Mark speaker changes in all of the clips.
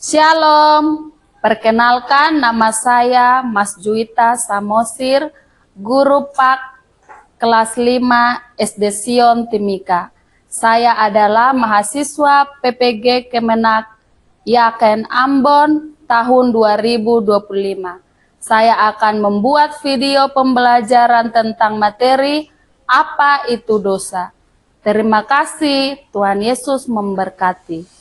Speaker 1: Shalom, perkenalkan nama saya Mas Juwita Samosir, guru PAK kelas 5 SD Sion Timika. Saya adalah mahasiswa PPG Kemenak Yaken Ambon tahun 2025. Saya akan membuat video pembelajaran tentang materi apa itu dosa. Terima kasih, Tuhan Yesus memberkati.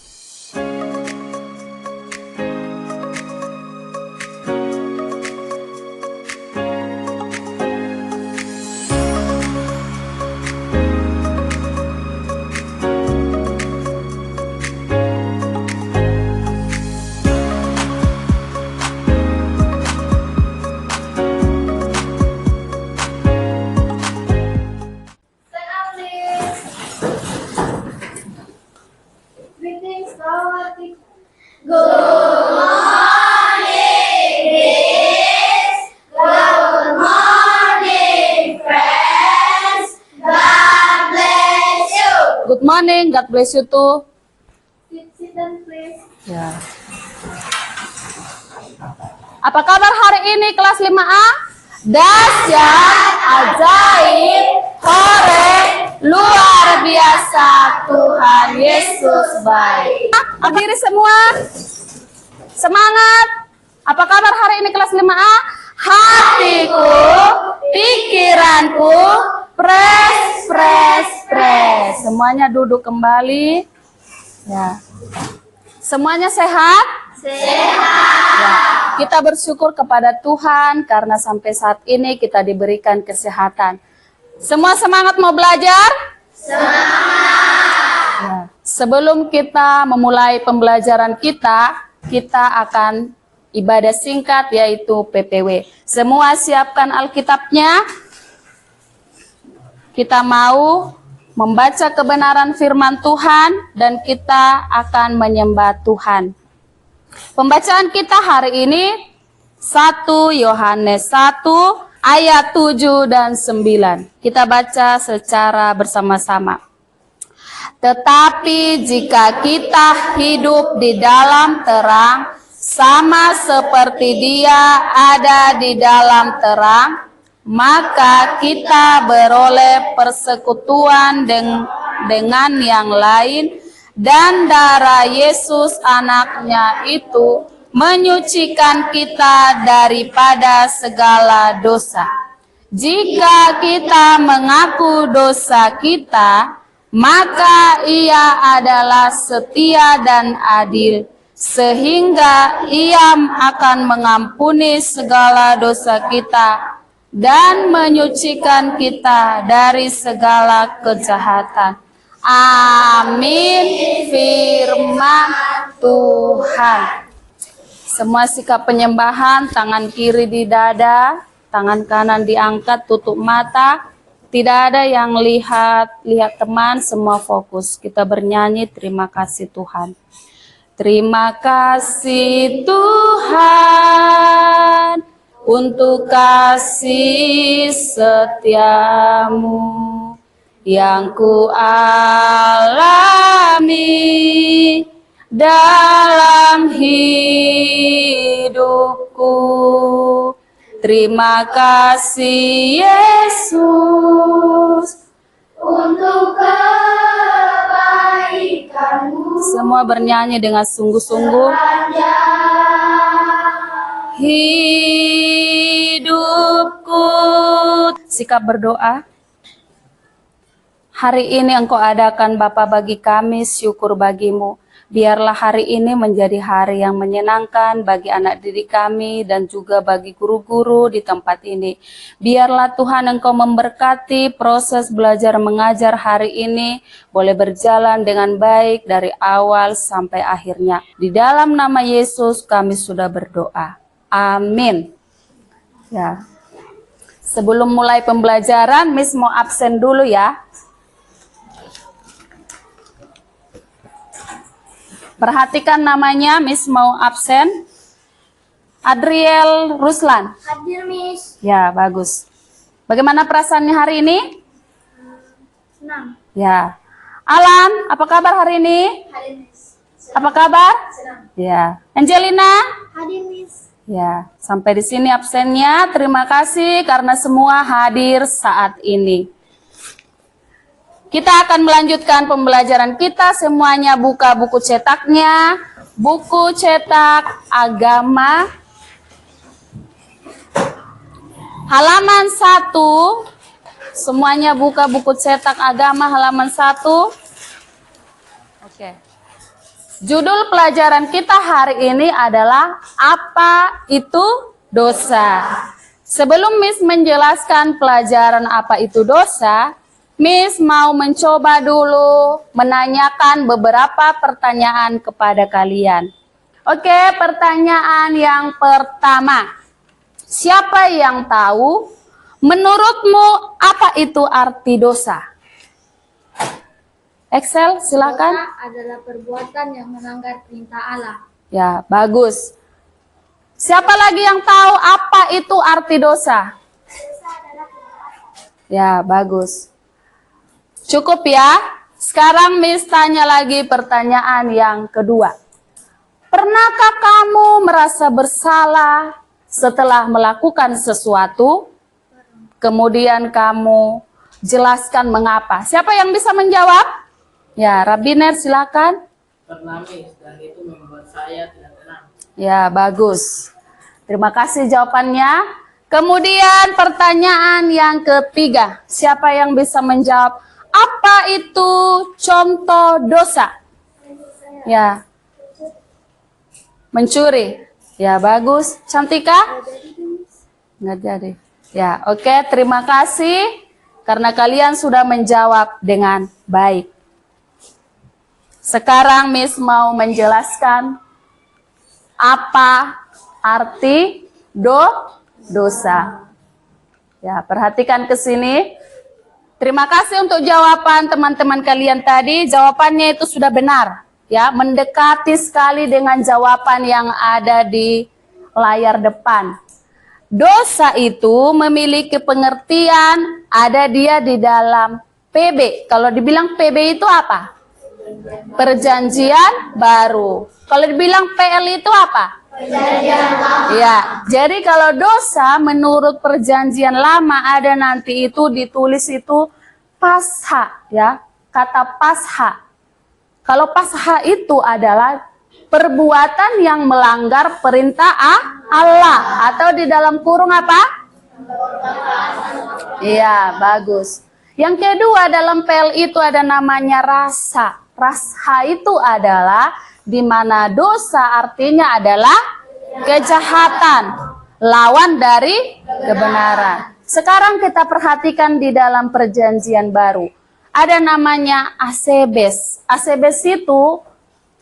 Speaker 1: Good morning, God bless you too.
Speaker 2: Sit down, please.
Speaker 1: Ya. Apa kabar hari ini kelas 5A? Dahsyat, ajaib, korek, luar biasa, Tuhan Yesus baik. Berdiri semua. Semangat. Apa kabar hari ini kelas 5A? Hatiku, pikiranku, press. Semuanya duduk kembali. Ya. Semuanya sehat?
Speaker 2: Sehat.
Speaker 1: Ya. Kita bersyukur kepada Tuhan karena sampai saat ini kita diberikan kesehatan. Semua semangat mau belajar?
Speaker 2: Semangat.
Speaker 1: Ya. Sebelum kita memulai pembelajaran kita akan ibadah singkat yaitu PPW. Semua siapkan Alkitabnya. Kita mau membaca kebenaran firman Tuhan dan kita akan menyembah Tuhan. Pembacaan kita hari ini 1 Yohanes 1 ayat 7 dan 9. Kita baca secara bersama-sama. Tetapi jika kita hidup di dalam terang, sama seperti Dia ada di dalam terang, maka kita beroleh persekutuan dengan yang lain, dan darah Yesus anaknya itu menyucikan kita daripada segala dosa. Jika kita mengaku dosa kita, maka Ia adalah setia dan adil, sehingga Ia akan mengampuni segala dosa kita dan menyucikan kita dari segala kejahatan. Amin. Firman Tuhan. Semua sikap penyembahan, tangan kiri di dada, tangan kanan diangkat, tutup mata. Tidak ada yang lihat teman, semua fokus. Kita bernyanyi, terima kasih Tuhan. Terima kasih Tuhan untuk kasih setiamu yang ku alami dalam hidupku. Terima kasih Yesus
Speaker 2: Untuk kebaikanmu
Speaker 1: Semua bernyanyi dengan sungguh-sungguh. Hidupku. Sikap berdoa. Hari ini Engkau adakan Bapa bagi kami, syukur bagimu. Biarlah hari ini menjadi hari yang menyenangkan bagi anak didik kami dan juga bagi guru-guru di tempat ini. Biarlah Tuhan Engkau memberkati proses belajar mengajar hari ini boleh berjalan dengan baik dari awal sampai akhirnya. Di dalam nama Yesus kami sudah berdoa. Amin. Ya. Sebelum mulai pembelajaran, Miss mau absen dulu ya. Perhatikan namanya, Miss mau absen. Adriel Ruslan.
Speaker 2: hadir, Miss.
Speaker 1: Ya, bagus. Bagaimana perasaannya hari ini?
Speaker 2: Senang.
Speaker 1: Ya. Alan, apa kabar hari ini?
Speaker 2: Hadir, Miss.
Speaker 1: Apa kabar? Ya. Angelina?
Speaker 2: Hadir, Miss.
Speaker 1: Ya, sampai di sini absennya. Terima kasih karena semua hadir saat ini. Kita akan melanjutkan pembelajaran kita. Semuanya buka buku cetaknya. Buku cetak agama. Halaman 1. Semuanya buka buku cetak agama halaman 1. Oke. Judul pelajaran kita hari ini adalah apa itu dosa. Sebelum Miss menjelaskan pelajaran apa itu dosa, Miss mau mencoba dulu menanyakan beberapa pertanyaan kepada kalian. Oke, pertanyaan yang pertama. Siapa yang tahu menurutmu apa itu arti dosa? Excel, silakan.
Speaker 2: Dosa adalah perbuatan yang melanggar perintah Allah.
Speaker 1: Ya, bagus. Siapa lagi yang tahu apa itu arti dosa? Ya, bagus. Cukup ya. Sekarang Miss tanya lagi pertanyaan yang kedua. Pernahkah kamu merasa bersalah setelah melakukan sesuatu? Kemudian kamu jelaskan mengapa. Siapa yang bisa menjawab? Ya, Rabiner silakan.
Speaker 3: Pernah, Miss, dan itu membuat saya tidak tenang.
Speaker 1: Ya, bagus. Terima kasih jawabannya. Kemudian pertanyaan yang ketiga. Siapa yang bisa menjawab? Apa itu contoh dosa? Ya. Mencuri. Ya, bagus. Cantika? Nggak jadi. Ya, oke. Terima kasih. Karena kalian sudah menjawab dengan baik. Sekarang Miss mau menjelaskan apa arti dosa. Ya, perhatikan ke sini. Terima kasih untuk jawaban teman-teman kalian tadi. Jawabannya itu sudah benar. Ya, mendekati sekali dengan jawaban yang ada di layar depan. Dosa itu memiliki pengertian, ada dia di dalam PB. Kalau dibilang PB itu apa? Perjanjian baru. Kalau dibilang PL itu apa? Ya, jadi kalau dosa menurut perjanjian lama ada nanti itu ditulis itu pasha, ya, kata pasha. Kalau pasha itu adalah perbuatan yang melanggar perintah Allah atau di dalam kurung apa? Iya, bagus. Yang kedua dalam PL itu ada namanya rasa. Rasa itu adalah di mana dosa artinya adalah kejahatan, lawan dari kebenaran. Sekarang kita perhatikan di dalam perjanjian baru. Ada namanya asebes. Asebes itu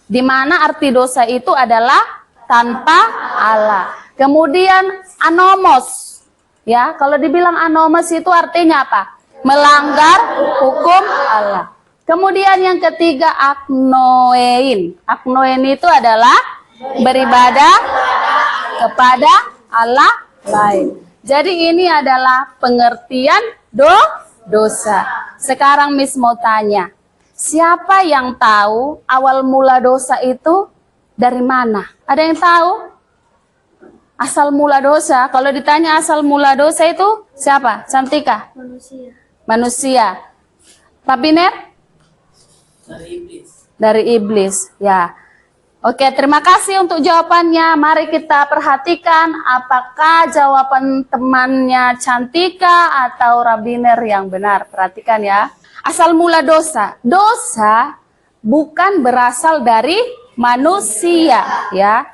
Speaker 1: di mana arti dosa itu adalah tanpa Allah. Kemudian anomos. Ya, kalau dibilang anomos itu artinya apa? Melanggar hukum Allah. Kemudian yang ketiga agnoein. Agnoein itu adalah beribadah kepada Allah lain. Jadi ini adalah pengertian dosa. Sekarang Miss mau tanya, siapa yang tahu awal mula dosa itu dari mana? Ada yang tahu? Asal mula dosa. Kalau ditanya asal mula dosa itu siapa? Cantika? Manusia. Rabiner?
Speaker 3: Dari iblis.
Speaker 1: Dari iblis, ya. Oke, terima kasih untuk jawabannya. Mari kita perhatikan apakah jawaban temannya Cantika atau Rabiner yang benar. Perhatikan ya. Asal mula dosa. Dosa bukan berasal dari manusia, ya.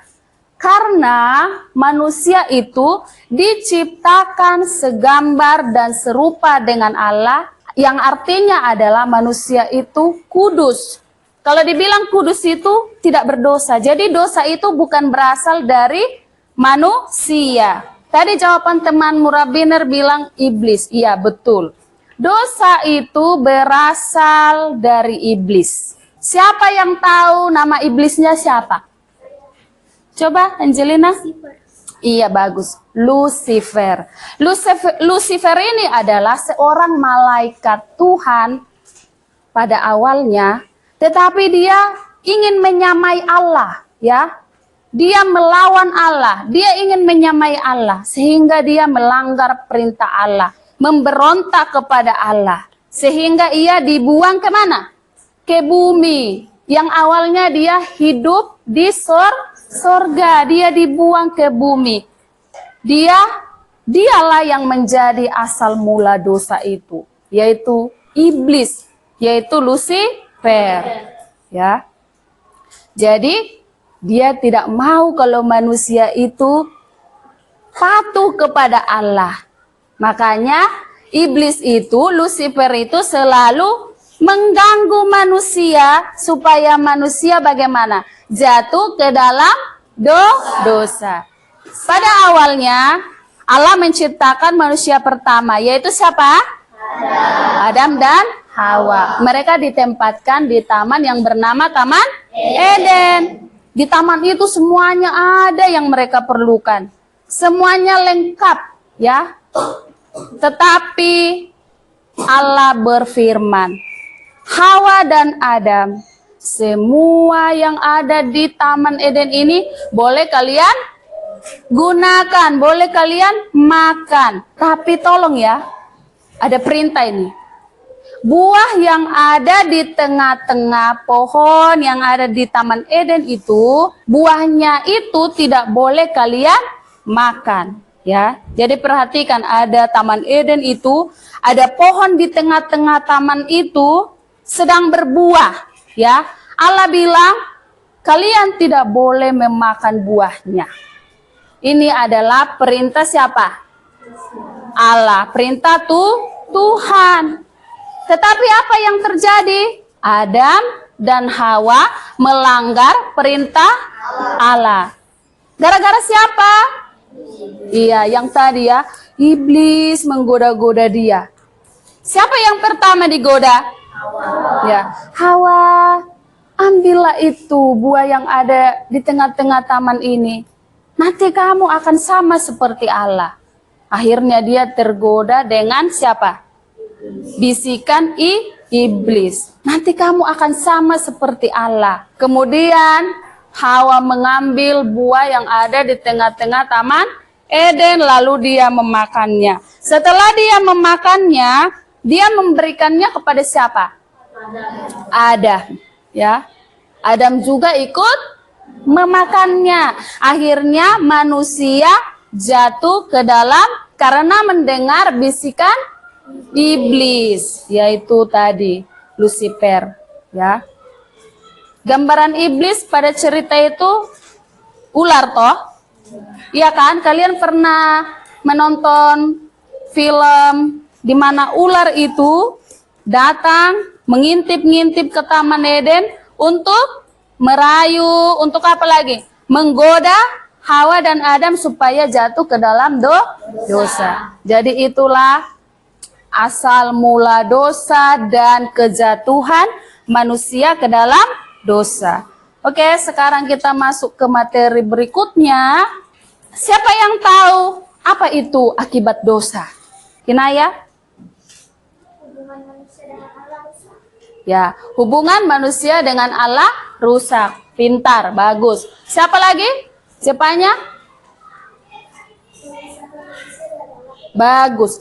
Speaker 1: Karena manusia itu diciptakan segambar dan serupa dengan Allah, yang artinya adalah manusia itu kudus. Kalau dibilang kudus itu tidak berdosa. Jadi dosa itu bukan berasal dari manusia. Tadi jawaban teman Murabiner bilang iblis. Iya, betul. Dosa itu berasal dari iblis. Siapa yang tahu nama iblisnya siapa? Coba Angelina. Iya, bagus. Lucifer. Lucifer ini adalah seorang malaikat Tuhan pada awalnya, tetapi dia ingin menyamai Allah, ya. Dia melawan Allah, dia ingin menyamai Allah, sehingga dia melanggar perintah Allah, memberontak kepada Allah, sehingga ia dibuang kemana? Ke bumi. Yang awalnya dia hidup di sorga, dia dibuang ke bumi. Dialah yang menjadi asal mula dosa itu, yaitu iblis, yaitu Lucifer, ya. Jadi dia tidak mau kalau manusia itu patuh kepada Allah. Makanya iblis itu, Lucifer itu selalu mengganggu manusia supaya manusia bagaimana? Jatuh ke dalam dosa. Pada awalnya Allah menciptakan manusia pertama, yaitu siapa? Adam dan Hawa. Mereka ditempatkan di taman yang bernama Taman Eden. Di taman itu semuanya ada yang mereka perlukan. Semuanya lengkap, ya. Tetapi Allah berfirman, Hawa dan Adam, semua yang ada di Taman Eden ini boleh kalian gunakan, boleh kalian makan. Tapi tolong ya, ada perintah ini. Buah yang ada di tengah-tengah pohon yang ada di Taman Eden itu, buahnya itu tidak boleh kalian makan, ya. Jadi perhatikan, ada Taman Eden itu, ada pohon di tengah-tengah taman itu sedang berbuah, ya. Allah bilang, kalian tidak boleh memakan buahnya. Ini adalah perintah siapa? Allah, perintah Tuhan. Tetapi apa yang terjadi? Adam dan Hawa melanggar perintah Allah. Gara-gara siapa? Iya, yang tadi ya, iblis menggoda-goda dia. Siapa yang pertama digoda? Ya, Hawa, ambillah itu buah yang ada di tengah-tengah taman ini. Nanti kamu akan sama seperti Allah. Akhirnya dia tergoda dengan siapa? Bisikan iblis. Nanti kamu akan sama seperti Allah. Kemudian Hawa mengambil buah yang ada di tengah-tengah Taman Eden, lalu dia memakannya. Setelah dia memakannya, dia memberikannya kepada siapa? Adam, ya. Adam juga ikut memakannya. Akhirnya manusia jatuh ke dalam karena mendengar bisikan iblis, yaitu tadi Lucifer, ya. Gambaran iblis pada cerita itu ular toh? Iya kan? Kalian pernah menonton film di mana ular itu datang mengintip-ngintip ke Taman Eden untuk merayu, untuk apa lagi? Menggoda Hawa dan Adam supaya jatuh ke dalam dosa. Jadi itulah asal mula dosa dan kejatuhan manusia ke dalam dosa. Oke, sekarang kita masuk ke materi berikutnya. Siapa yang tahu apa itu akibat dosa? Kinaya?
Speaker 2: Hubungan manusia dengan Allah rusak.
Speaker 1: Ya, hubungan manusia dengan Allah rusak. Pintar, bagus. Siapa lagi? Siapanya? Bagus.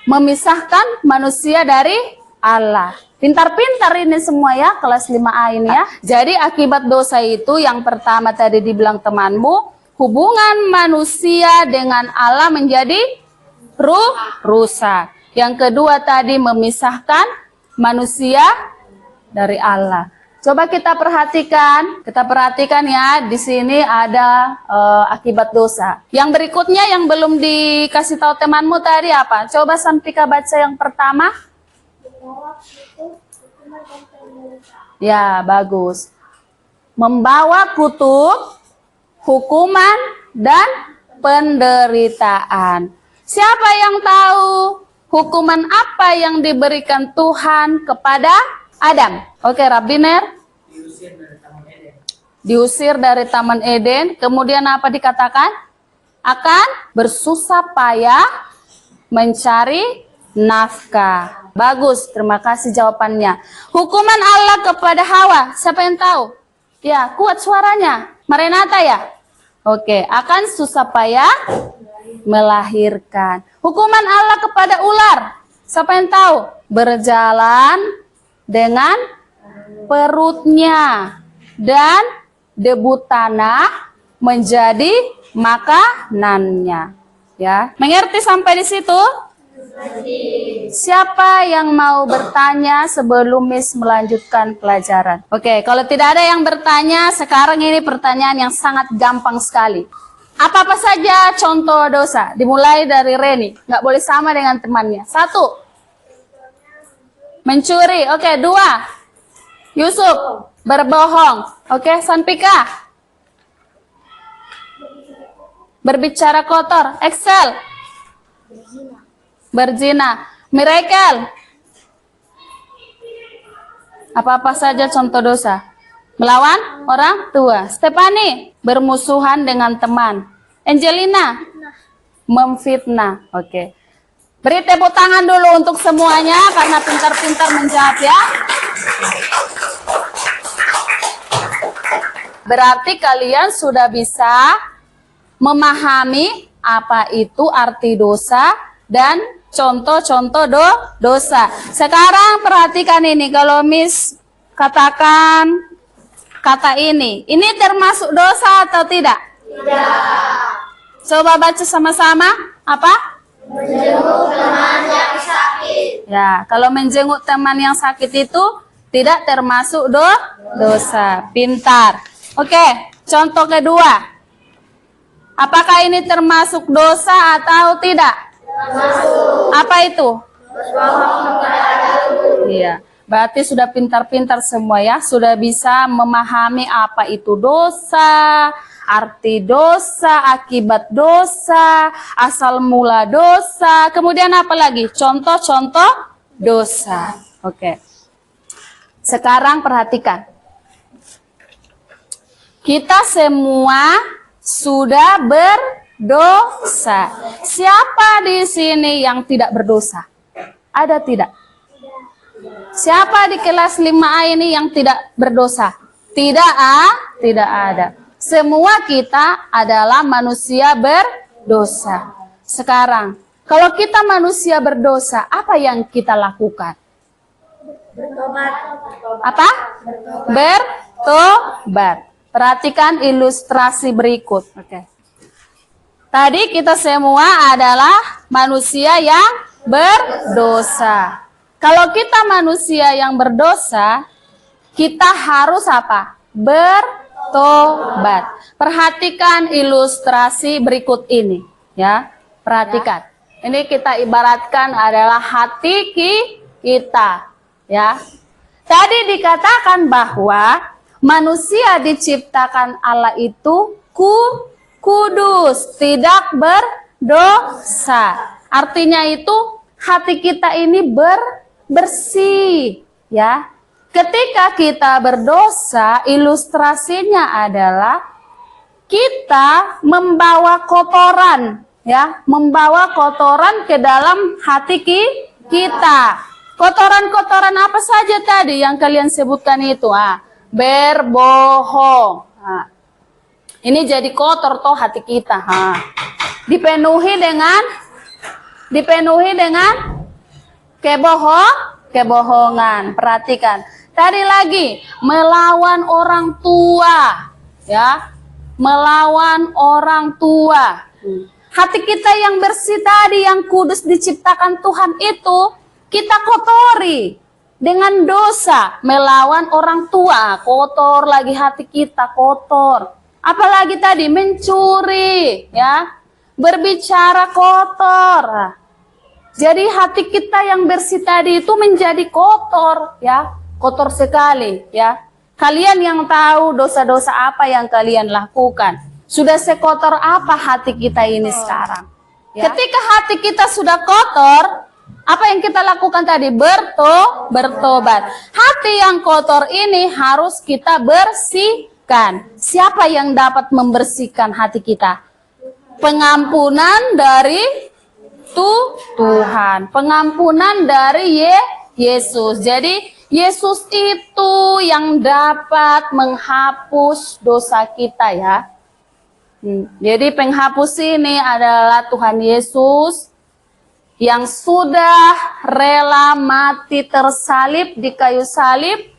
Speaker 1: Memisahkan manusia dari Allah. Pintar-pintar ini semua ya, kelas 5A ini ya. Jadi akibat dosa itu yang pertama tadi dibilang temanmu, hubungan manusia dengan Allah menjadi rusak. Yang kedua tadi memisahkan manusia dari Allah. Coba kita perhatikan ya, di sini ada akibat dosa. Yang berikutnya yang belum dikasih tahu temanmu tadi apa? Coba Santika baca yang pertama. Ya, bagus. Membawa kutuk, hukuman, dan penderitaan. Siapa yang tahu hukuman apa yang diberikan Tuhan kepada Adam? Oke, Rabbiner. Diusir dari Taman Eden. Kemudian apa dikatakan? Akan bersusah payah mencari nafkah. Bagus, terima kasih jawabannya. Hukuman Allah kepada Hawa, siapa yang tahu? Ya, kuat suaranya. Maranatha ya? Oke, akan susah payah melahirkan. Hukuman Allah kepada ular. Siapa yang tahu? Berjalan dengan perutnya dan debu tanah menjadi makanannya. Ya, mengerti sampai di situ? Siapa yang mau bertanya sebelum Miss melanjutkan pelajaran? Oke, kalau tidak ada yang bertanya, sekarang ini pertanyaan yang sangat gampang sekali. Apa-apa saja contoh dosa? Dimulai dari Reni. Nggak boleh sama dengan temannya. 1. Mencuri. Oke, 2. Yusuf. Berbohong. Oke, Sanpika. Berbicara kotor. Excel. Berzina. Miracle. Apa-apa saja contoh dosa? Melawan orang tua. Stephanie. Bermusuhan dengan teman. Angelina. Memfitnah. Oke. Beri tepuk tangan dulu untuk semuanya karena pintar-pintar menjawab ya. Berarti kalian sudah bisa memahami apa itu arti dosa dan contoh-contoh dosa. Sekarang perhatikan ini, kalau Miss katakan kata ini termasuk dosa atau tidak? Tidak. Coba baca sama-sama. Apa? Menjenguk teman yang sakit. Ya, kalau menjenguk teman yang sakit itu tidak termasuk dosa. Pintar. Oke, contoh kedua. Apakah ini termasuk dosa atau tidak? Termasuk. Apa itu? Berbohong kepada guru. Iya, berarti sudah pintar-pintar semua ya. Sudah bisa memahami apa itu dosa, arti dosa, akibat dosa, asal mula dosa. Kemudian apa lagi? Contoh-contoh dosa. Oke. Sekarang perhatikan. Kita semua sudah berdosa. Siapa di sini yang tidak berdosa? Ada tidak? Siapa di kelas 5A ini yang tidak berdosa? Tidak ada. Semua kita adalah manusia berdosa. Sekarang, kalau kita manusia berdosa, apa yang kita lakukan?
Speaker 2: Bertobat.
Speaker 1: Apa? Bertobat. Perhatikan ilustrasi berikut. Oke. Tadi kita semua adalah manusia yang berdosa. Kalau kita manusia yang berdosa, kita harus apa? Bertobat. Perhatikan ilustrasi berikut ini, ya. Perhatikan. Ini kita ibaratkan adalah hati kita, ya. Tadi dikatakan bahwa manusia diciptakan Allah itu kudus, tidak berdosa. Artinya itu hati kita ini bersih, ya. Ketika kita berdosa, ilustrasinya adalah kita membawa kotoran, ya, membawa kotoran ke dalam hati kita. Kotoran-kotoran apa saja tadi yang kalian sebutkan itu? Berbohong. Ini jadi kotor toh hati kita. Dipenuhi dengan kebohongan. Perhatikan. Tadi lagi melawan orang tua, ya. Melawan orang tua. Hati kita yang bersih tadi, yang kudus diciptakan Tuhan itu, kita kotori dengan dosa, melawan orang tua, kotor lagi hati kita, kotor. Apalagi tadi mencuri, ya, berbicara kotor. Jadi hati kita yang bersih tadi itu menjadi kotor, ya, kotor sekali, ya. Kalian yang tahu dosa-dosa apa yang kalian lakukan, sudah sekotor apa hati kita ini sekarang. Ya. Ketika hati kita sudah kotor, apa yang kita lakukan tadi? Bertobat. Hati yang kotor ini harus kita bersihkan. Siapa yang dapat membersihkan hati kita? Pengampunan dari Tuhan. Pengampunan dari Yesus. Jadi Yesus itu yang dapat menghapus dosa kita ya. Jadi penghapus ini adalah Tuhan Yesus yang sudah rela mati tersalib di kayu salib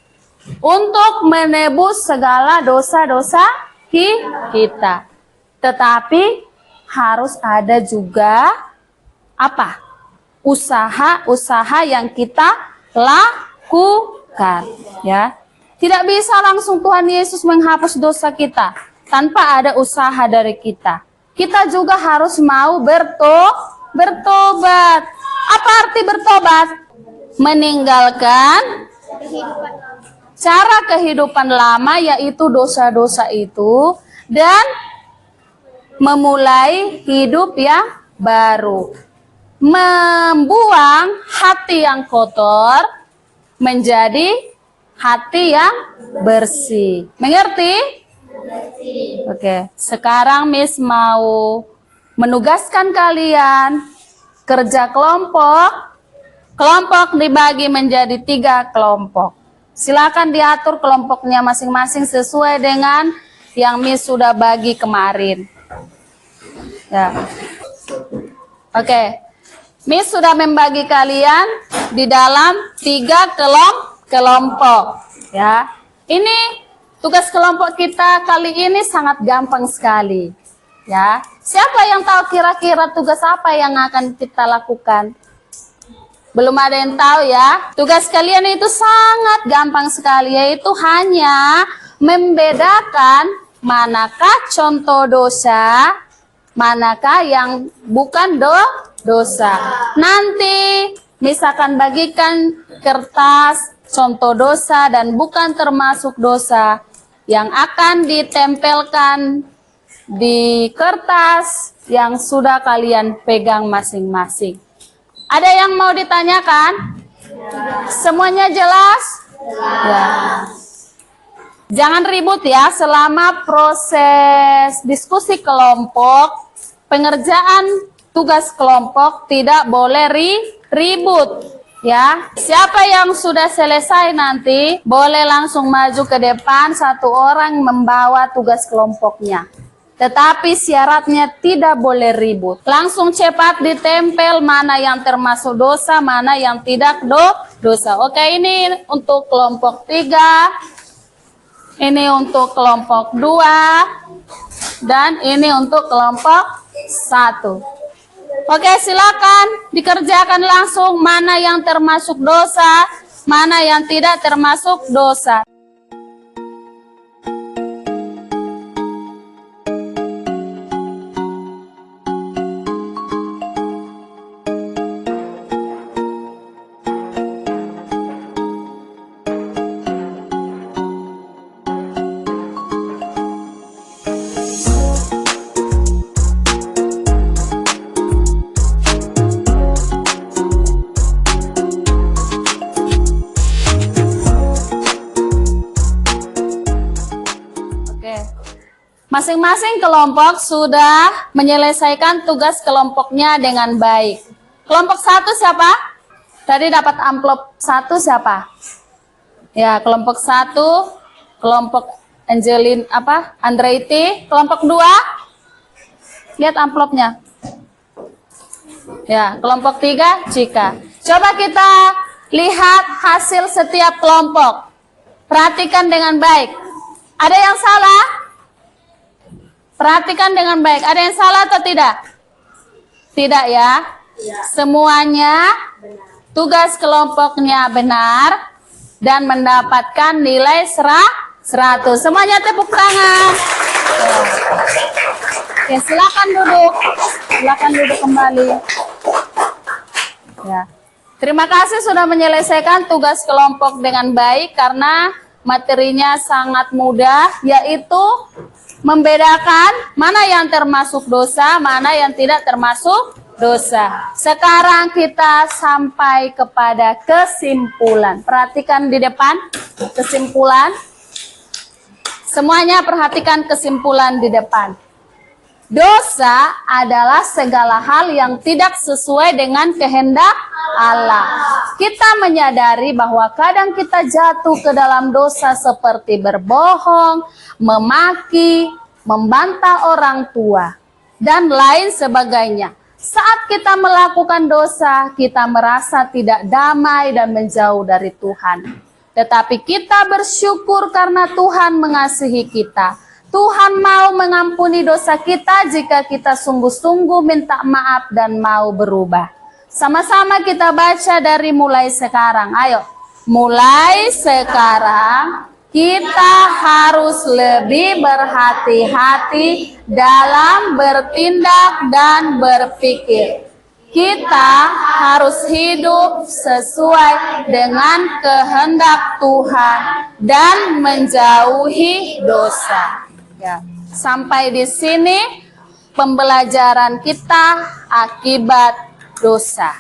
Speaker 1: untuk menebus segala dosa-dosa kita. Tetapi harus ada juga apa? Usaha-usaha yang kita lakukan ya. Tidak bisa langsung Tuhan Yesus menghapus dosa kita tanpa ada usaha dari kita. Kita juga harus mau bertobat. Apa arti bertobat? Meninggalkan cara kehidupan lama, yaitu dosa-dosa itu, dan memulai hidup yang baru. Membuang hati yang kotor menjadi hati yang bersih. Mengerti? Oke, sekarang Miss mau menugaskan kalian kerja kelompok. Kelompok dibagi menjadi 3 kelompok. Silakan diatur kelompoknya masing-masing sesuai dengan yang Miss sudah bagi kemarin. Ya. Oke. Miss sudah membagi kalian di dalam 3 kelompok. Ya. Ini tugas kelompok kita kali ini sangat gampang sekali. Ya. Siapa yang tahu kira-kira tugas apa yang akan kita lakukan? Belum ada yang tahu ya. Tugas kalian itu sangat gampang sekali, yaitu hanya membedakan manakah contoh dosa, manakah yang bukan dosa. Nanti misalkan bagikan kertas contoh dosa dan bukan termasuk dosa yang akan ditempelkan di kertas yang sudah kalian pegang masing-masing. Ada yang mau ditanyakan? Semuanya jelas? Ya. Jangan ribut ya, selama proses diskusi kelompok, pengerjaan tugas kelompok tidak boleh ribut. Ya, siapa yang sudah selesai nanti boleh langsung maju ke depan, 1 orang membawa tugas kelompoknya. Tetapi syaratnya tidak boleh ribut. Langsung cepat ditempel mana yang termasuk dosa, mana yang tidak dosa. Oke, ini untuk kelompok 3. Ini untuk kelompok 2. Dan ini untuk kelompok 1. Oke, silakan dikerjakan langsung mana yang termasuk dosa, mana yang tidak termasuk dosa. Masing-masing kelompok sudah menyelesaikan tugas kelompoknya dengan baik. Kelompok 1 siapa? Tadi dapat amplop 1 siapa? Ya, kelompok 1, kelompok Andreiti. Kelompok 2, lihat amplopnya. Ya, kelompok 3, Cika. Coba kita lihat hasil setiap kelompok. Perhatikan dengan baik. Ada yang salah? Perhatikan dengan baik. Ada yang salah atau tidak? Tidak ya? Semuanya tugas kelompoknya benar dan mendapatkan nilai 100. Semuanya tepuk tangan. Ya, silakan duduk. Silakan duduk kembali. Ya. Terima kasih sudah menyelesaikan tugas kelompok dengan baik karena materinya sangat mudah, yaitu membedakan mana yang termasuk dosa, mana yang tidak termasuk dosa. Sekarang kita sampai kepada kesimpulan. Perhatikan di depan kesimpulan. Semuanya perhatikan kesimpulan di depan. Dosa adalah segala hal yang tidak sesuai dengan kehendak Allah. Kita menyadari bahwa kadang kita jatuh ke dalam dosa seperti berbohong, memaki, membantah orang tua, dan lain sebagainya. Saat kita melakukan dosa, kita merasa tidak damai dan menjauh dari Tuhan. Tetapi kita bersyukur karena Tuhan mengasihi kita. Tuhan mau mengampuni dosa kita jika kita sungguh-sungguh minta maaf dan mau berubah. Sama-sama kita baca dari mulai sekarang. Ayo, mulai sekarang kita harus lebih berhati-hati dalam bertindak dan berpikir. Kita harus hidup sesuai dengan kehendak Tuhan dan menjauhi dosa. Ya. Sampai di sini pembelajaran kita akibat dosa.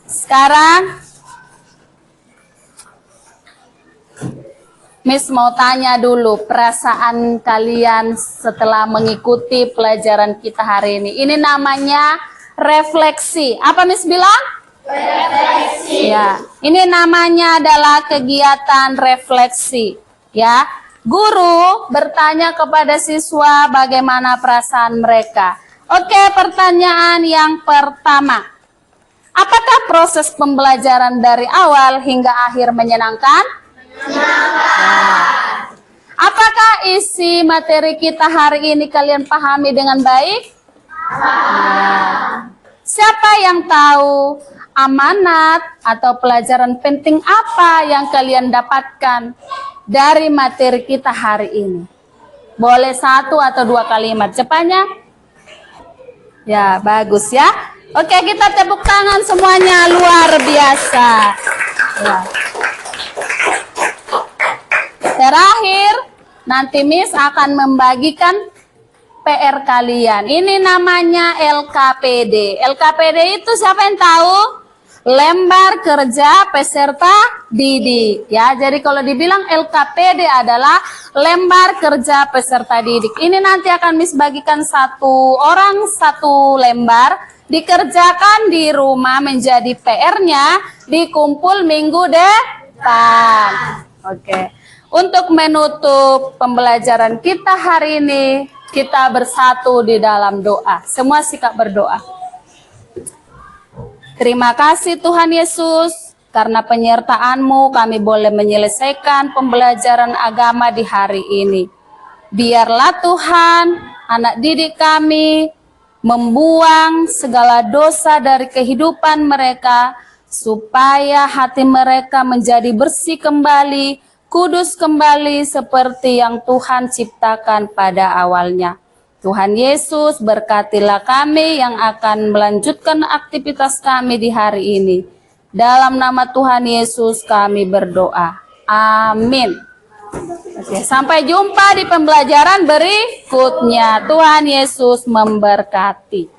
Speaker 1: Sekarang Miss mau tanya dulu perasaan kalian setelah mengikuti pelajaran kita hari ini. Ini namanya refleksi. Apa Miss bilang? Refleksi. Ya, ini namanya adalah kegiatan refleksi. Ya, guru bertanya kepada siswa bagaimana perasaan mereka. Oke, pertanyaan yang pertama. Apakah proses pembelajaran dari awal hingga akhir menyenangkan? Nah, apakah isi materi kita hari ini kalian pahami dengan baik? Nah, siapa yang tahu amanat atau pelajaran penting apa yang kalian dapatkan dari materi kita hari ini? Boleh 1 atau 2 kalimat cepatnya? Ya, bagus ya. Oke, kita tepuk tangan semuanya, luar biasa. Ya. Terakhir, nanti Miss akan membagikan PR kalian. Ini namanya LKPD. LKPD itu siapa yang tahu? Lembar kerja peserta didik. Ya, jadi kalau dibilang LKPD adalah lembar kerja peserta didik. Ini nanti akan Miss bagikan 1 orang 1 lembar. Dikerjakan di rumah menjadi PR-nya, dikumpul minggu depan. Oke. Untuk menutup pembelajaran kita hari ini, kita bersatu di dalam doa. Semua sikap berdoa. Terima kasih Tuhan Yesus, karena penyertaan-Mu kami boleh menyelesaikan pembelajaran agama di hari ini. Biarlah Tuhan, anak didik kami, membuang segala dosa dari kehidupan mereka, supaya hati mereka menjadi bersih kembali, kudus kembali seperti yang Tuhan ciptakan pada awalnya. Tuhan Yesus, berkatilah kami yang akan melanjutkan aktivitas kami di hari ini. Dalam nama Tuhan Yesus kami berdoa. Amin. Oke, sampai jumpa di pembelajaran berikutnya. Tuhan Yesus memberkati.